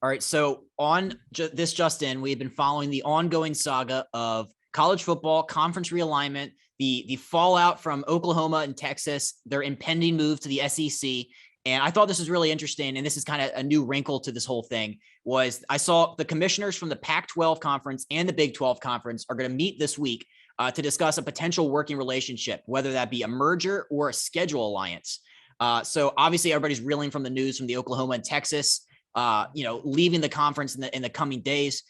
All right. So on this just in, we've been following the ongoing saga of college football conference realignment, the fallout from Oklahoma and Texas, their impending move to the SEC. And I thought this was really interesting. And this is kind of a new wrinkle to this whole thing was I saw the commissioners from the Pac-12 conference and the Big 12 conference are going to meet this week to discuss a potential working relationship, whether that be a merger or a schedule alliance. So obviously everybody's reeling from the news from the Oklahoma and Texas, leaving the conference in the coming days.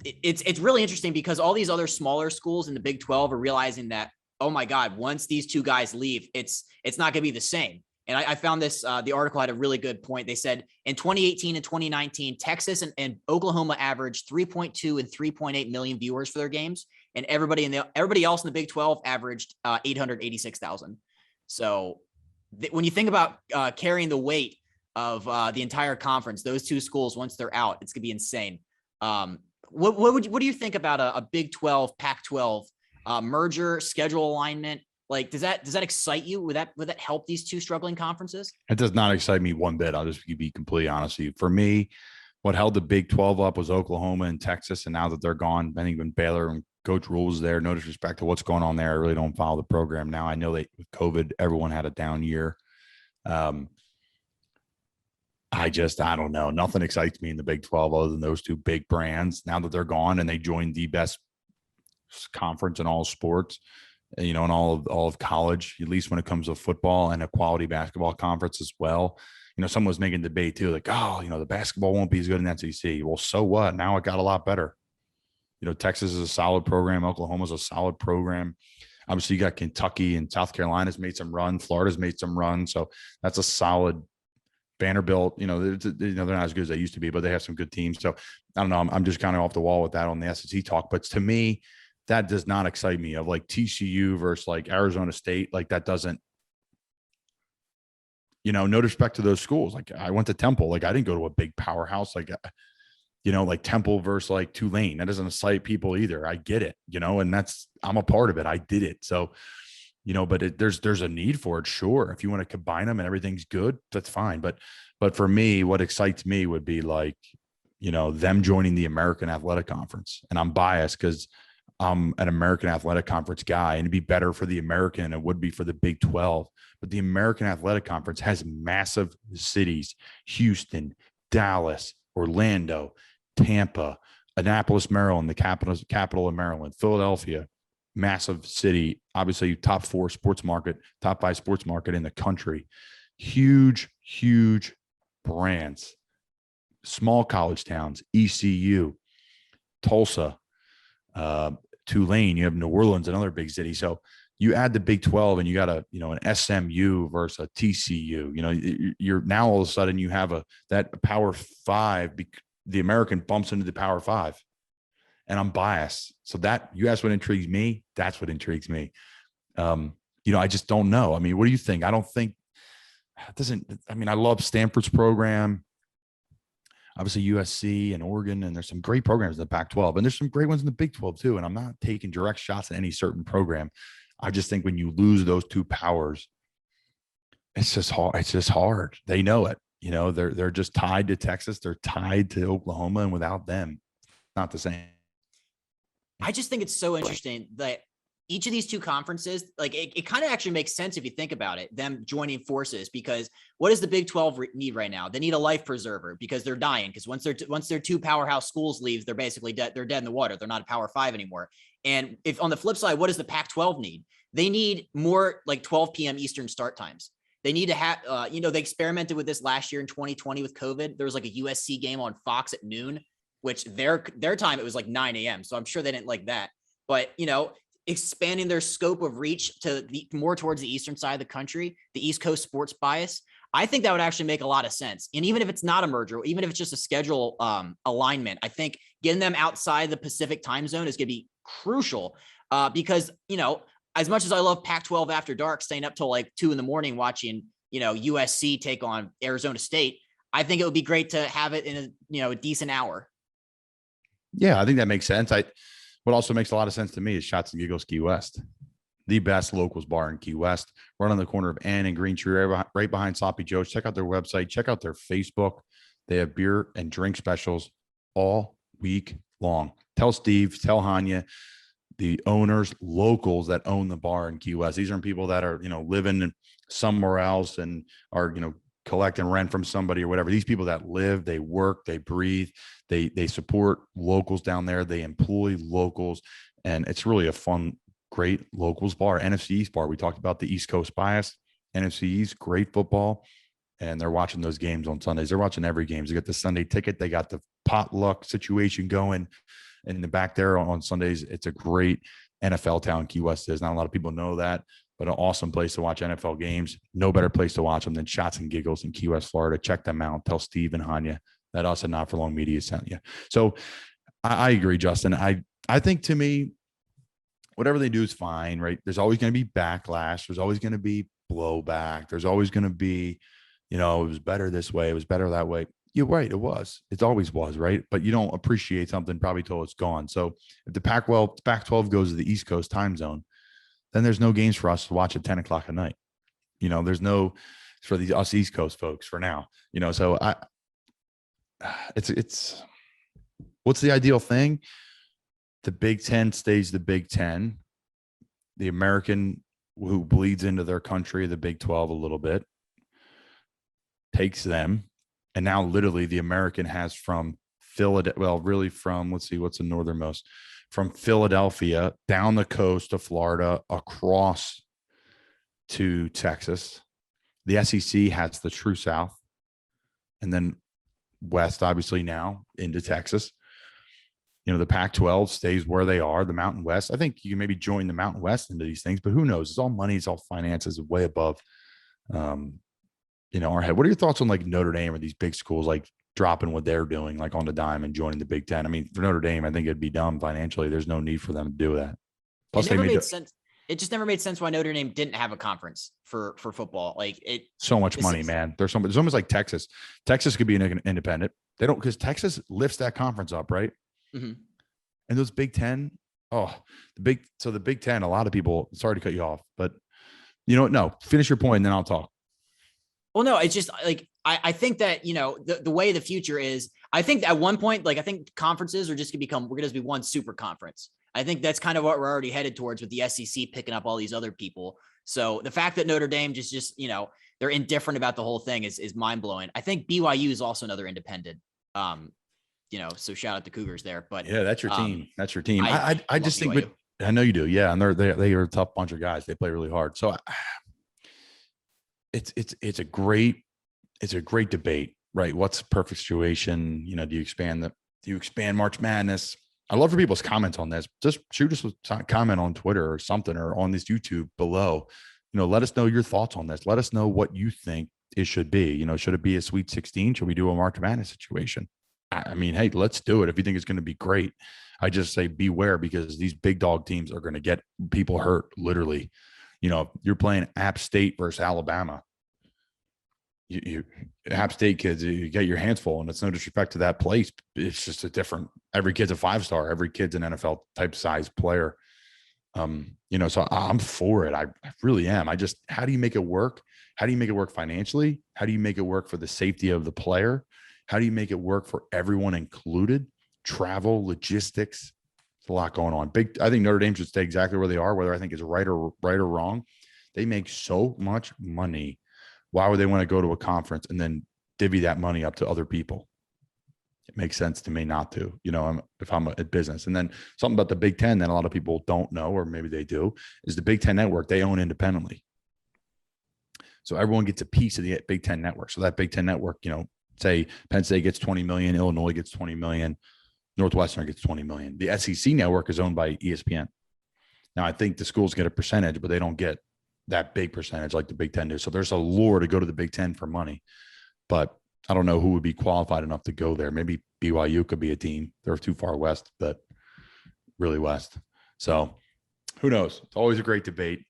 It's really interesting because all these other smaller schools in the Big 12 are realizing that, oh my God, once these two guys leave, it's not going to be the same. And I found this, the article had a really good point. They said in 2018 and 2019, Texas and Oklahoma averaged 3.2 and 3.8 million viewers for their games. And everybody else in the Big 12 averaged 886,000. So when you think about carrying the weight of the entire conference, those two schools, once they're out, it's gonna be insane. What do you think about a Big 12 Pac-12 merger, schedule alignment? Like, does that excite you? Would that help these two struggling conferences? It does not excite me one bit. I'll just be completely honest with you. For me, what held the Big 12 up was Oklahoma and Texas, and now that they're gone, I think when Baylor and Coach Rule's there, no disrespect to what's going on there, I really don't follow the program now. I know that with COVID, everyone had a down year. I don't know. Nothing excites me in the Big 12 other than those two big brands. Now that they're gone and they joined the best conference in all sports, in all of college, at least when it comes to football and a quality basketball conference as well. Someone was making debate too, like, the basketball won't be as good in SEC. Well, so what? Now it got a lot better. Texas is a solid program. Oklahoma's a solid program. Obviously, you got Kentucky and South Carolina's made some run. Florida's made some run. So that's a solid. Vanderbilt, they're not as good as they used to be, but they have some good teams. So I don't know. I'm just kind of off the wall with that on the SEC talk. But to me, that does not excite me. Of like TCU versus like Arizona State, like that doesn't. No respect to those schools. Like I went to Temple. Like I didn't go to a big powerhouse. Like Temple versus like Tulane. That doesn't excite people either. I get it. And I'm a part of it. I did it. So. But there's a need for it. Sure. If you want to combine them and everything's good, that's fine. But for me, what excites me would be like, them joining the American Athletic Conference. And I'm biased because I'm an American Athletic Conference guy, and it'd be better for the American than it would be for the Big 12. But the American Athletic Conference has massive cities: Houston, Dallas, Orlando, Tampa, Annapolis, Maryland, the capital of Maryland, Philadelphia. Massive city, obviously top 5 sports market in the country. Huge brands. Small college towns, ECU, Tulsa, Tulane. You have New Orleans, another big city. So you add the Big 12 and you got an SMU versus a TCU. You're now all of a sudden you have that Power 5. The American bumps into the Power 5. And I'm biased. So that you asked what intrigues me. That's what intrigues me. I just don't know. I mean, what do you think? I don't think it doesn't. I mean, I love Stanford's program. Obviously USC and Oregon, and there's some great programs in the Pac-12, and there's some great ones in the Big 12 too. And I'm not taking direct shots at any certain program. I just think when you lose those two powers, it's just hard. It's just hard. They know it. They're just tied to Texas. They're tied to Oklahoma, and without them, not the same. I just think it's so interesting that each of these two conferences, like it kind of actually makes sense if you think about it, them joining forces, because what does the Big 12 need right now? They need a life preserver because they're dying. Because once their two powerhouse schools leave, they're basically dead. They're dead in the water. They're not a Power 5 anymore. And if on the flip side, what does the Pac-12 need? They need more like 12 p.m. Eastern start times. They need to have, they experimented with this last year in 2020 with COVID. There was like a USC game on Fox at noon, which their time, it was like 9 a.m. So I'm sure they didn't like that. But, expanding their scope of reach to more towards the eastern side of the country, the East Coast sports bias, I think that would actually make a lot of sense. And even if it's not a merger, even if it's just a schedule alignment, I think getting them outside the Pacific time zone is going to be crucial because, as much as I love Pac-12 after dark, staying up till like 2 a.m. watching, USC take on Arizona State, I think it would be great to have it in a decent hour. Yeah, I think that makes sense. What also makes a lot of sense to me is Shots and Giggles Key West, the best locals bar in Key West, right on the corner of Ann and Green Tree, right behind Sloppy Joe's. Check out their website. Check out their Facebook. They have beer and drink specials all week long. Tell Steve, tell Hanya, the owners, locals that own the bar in Key West. These aren't people that are, living somewhere else and are, collecting rent from somebody or whatever. These people that live, they work, they breathe, they support locals down there. They employ locals. And it's really a fun, great locals bar, NFC East bar. We talked about the East Coast bias, NFC East, great football. And they're watching those games on Sundays. They're watching every game. They got the Sunday ticket. They got the potluck situation going in the back there on Sundays. It's a great NFL town. Key West is. Not a lot of people know that, but an awesome place to watch NFL games. No better place to watch them than Shots and Giggles in Key West, Florida. Check them out. Tell Steve and Hanya that us and Not For Long Media sent you. So I agree, Justin. I think, to me, whatever they do is fine, right? There's always going to be backlash. There's always going to be blowback. There's always going to be, it was better this way. It was better that way. You're right. It was. It always was, right? But you don't appreciate something probably till it's gone. So if the Pac-12 goes to the East Coast time zone, then there's no games for us to watch at 10 o'clock at night. There's no for us East Coast folks for now. So it's what's the ideal thing? The Big Ten stays the Big Ten. The American who bleeds into their country, the Big 12 a little bit, takes them. And now literally the American has from Philadelphia, well, really from, let's see, what's the northernmost, from Philadelphia down the coast to Florida, across to Texas. The SEC has the true South, and then West, obviously, now into Texas. The Pac-12 stays where they are, the Mountain West. I think you can maybe join the Mountain West into these things, but who knows? It's all money. It's all finances, way above, our head. What are your thoughts on like Notre Dame or these big schools, like dropping what they're doing, like on the dime and joining the Big Ten? I mean, for Notre Dame, I think it'd be dumb financially. There's no need for them to do that. Plus, it never made sense. It just never made sense why Notre Dame didn't have a conference for football. Like it, so much money, man. There's almost like Texas. Texas could be an independent. They don't, because Texas lifts that conference up, right? Mm-hmm. And those Big Ten, the Big Ten, a lot of people, sorry to cut you off, but no, finish your point and then I'll talk. Well, no, it's just like, I think that, the way the future is, I think at one point, like, I think conferences are just we're going to be one super conference. I think that's kind of what we're already headed towards with the SEC picking up all these other people. So the fact that Notre Dame just, they're indifferent about the whole thing is mind blowing. I think BYU is also another independent, so shout out the Cougars there, but yeah, that's your team. That's your team. I just think, but I know you do. Yeah. And they are a tough bunch of guys. They play really hard. So it's a great debate, right? What's the perfect situation? Do you expand March Madness? I'd love for people's comments on this. Just shoot us a comment on Twitter or something, or on this YouTube below. Let us know your thoughts on this. Let us know what you think it should be. Should it be a Sweet 16? Should we do a March Madness situation? I mean, hey, let's do it. If you think it's going to be great, I just say beware, because these big dog teams are going to get people hurt. Literally, you're playing App State versus Alabama. You App State kids, you get your hands full, and it's no disrespect to that place. It's just every kid's a 5-star. Every kid's an NFL type size player. So I'm for it. I really am. How do you make it work? How do you make it work financially? How do you make it work for the safety of the player? How do you make it work for everyone included? Travel, logistics. There's a lot going on. I think Notre Dame should stay exactly where they are, whether I think is right or wrong. They make so much money. Why would they want to go to a conference and then divvy that money up to other people? It makes sense to me not to, if I'm a business. And then something about the Big Ten that a lot of people don't know, or maybe they do, is the Big Ten network they own independently. So everyone gets a piece of the Big Ten network. So that Big Ten network, say Penn State gets 20 million, Illinois gets 20 million, Northwestern gets 20 million. The SEC network is owned by ESPN. Now, I think the schools get a percentage, but they don't get that big percentage like the Big Ten do. So there's a lure to go to the Big Ten for money, but I don't know who would be qualified enough to go there. Maybe BYU could be a team. They're too far west, but really west. So who knows? It's always a great debate.